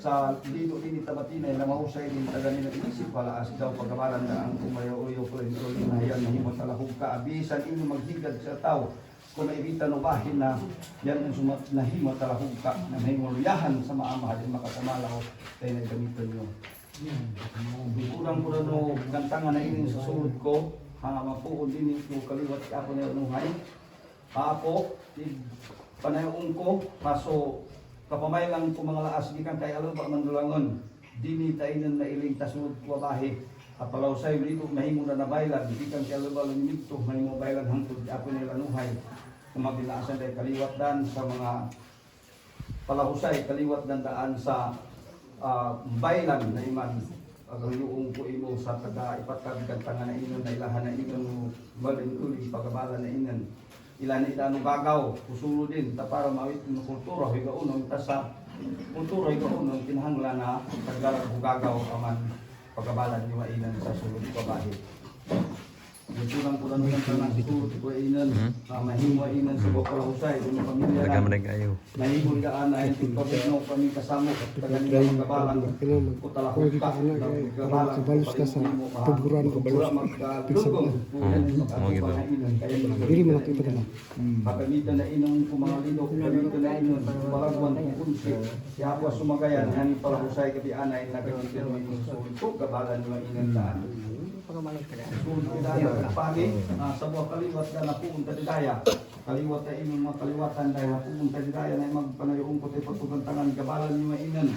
sa dito din itabatinay na mahusay din taganin ng inisip wala as daw pagkabalan na ang kumayo-uyo ko rin na yan mahimot talahog ka abisan inyo maghigad sa tao kung naibita no bahin na yan ang nahimot talahog ka na mahimuluyahan sa maama din makasamalaw tayo nagamitan nyo. Kurang-kurang no gantangan na inin sa sulod ko mapuon din ito kaliwat ako na unuhay ako panayong ko paso kapamay lang ko mga laas gikan kay alam pa mandulangon dini tainan na iling tasud ko bahe apalaw say dito mahimo na nabaylan gikan kay alam balon dito mahimo baylan hangtod ako nila nuhay kumabinaasan day kaliwat dan sa mga palahusay kaliwat dan daan sa baylan na iman agayuong ko imo sa taga ipatag gantangan na inon na ilahan na inon balin uli pagabalan na inon ilan ita no gagaw usulo din ta para mawit no kultura higaon no sa kultura higaon no kinahanglan na tagalag gagaw aman pagabalan ni wainan sa sulod kabahi Kulang kulang ng tanang sulod ko inan mahimo inan sa bokol husay ng pamilya na mahimo daan ay pagpapino kami kasamo tagan ng pagabalan ko talahok ka gabalan kabalos ka sa tuburan ko balos dugong dili man kita na pagamitan na inong kumangalino pagamitan na inon balagwan ng kunsi siya po sumagayan hani pala husay kabi anay nagamitan mo yung sulod ko gabalan mo inan daan sulod ko daan pagi sa buah kaliwat na napunta di daya kaliwat na inyong mga kaliwatan dahil napunta di daya na magpanayong ko tayo pagtugantangan gabalan nyo mainan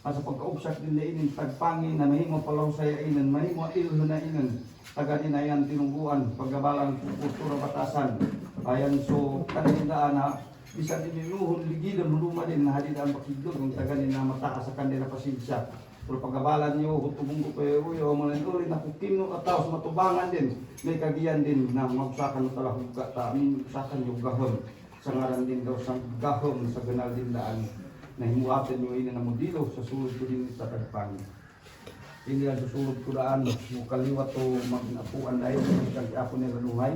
sa pagkaubsak din na inin tagpangin na mahimo palaw saya inan mahimo ilho na inan taganin na yan tinungguan paggabalan kultura batasan ayan so kanindaan na bisa din niluhon ligidon huluma din na hadidaan pakidod kung taganin na mataas sa kanila pasensya pero pagkabalan nyo, hutubong ko kayo, o malanturin na kukino at tao sa matubangan din, may kagiyan din na magsakan ng talahog ka, magsakan yung gahon, sa ngaran din daw sa gahon sa ganal din daan, na himuatan nyo ina na modilo, sa sulod ko din sa tagpangin. Hindi lang sa sulod ko daan, kaliwat o magnapuan dahil, kag ako nila luhay,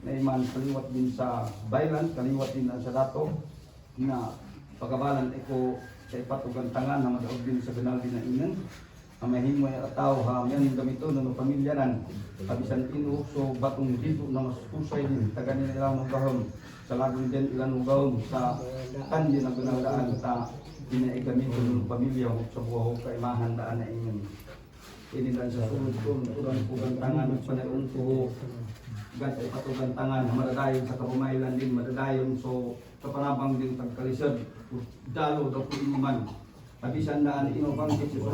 na iman kaliwat din sa baylan, kaliwat din sa dato, na pagkabalan ko, sa ipatugang tangan na madaog din sa ganal din na inan ang mahimo ay ataw ha yan gamito ng pamilyanan kabisan ino so batong dito na mas pusay din taganin nila mga gahom sa lagong din ilan mga gahom sa kandi na ganalaan ta ginaigamito ng pamilya o sa buho kaimahan daan na inan ini lang sa sulod ko turang pugang tangan ng panayong ko gantay patugang tangan madadayon sa kapumaylan din madadayon so kapanabang din tagkalisod dalo daw po inuman kabisan daan ino bangkit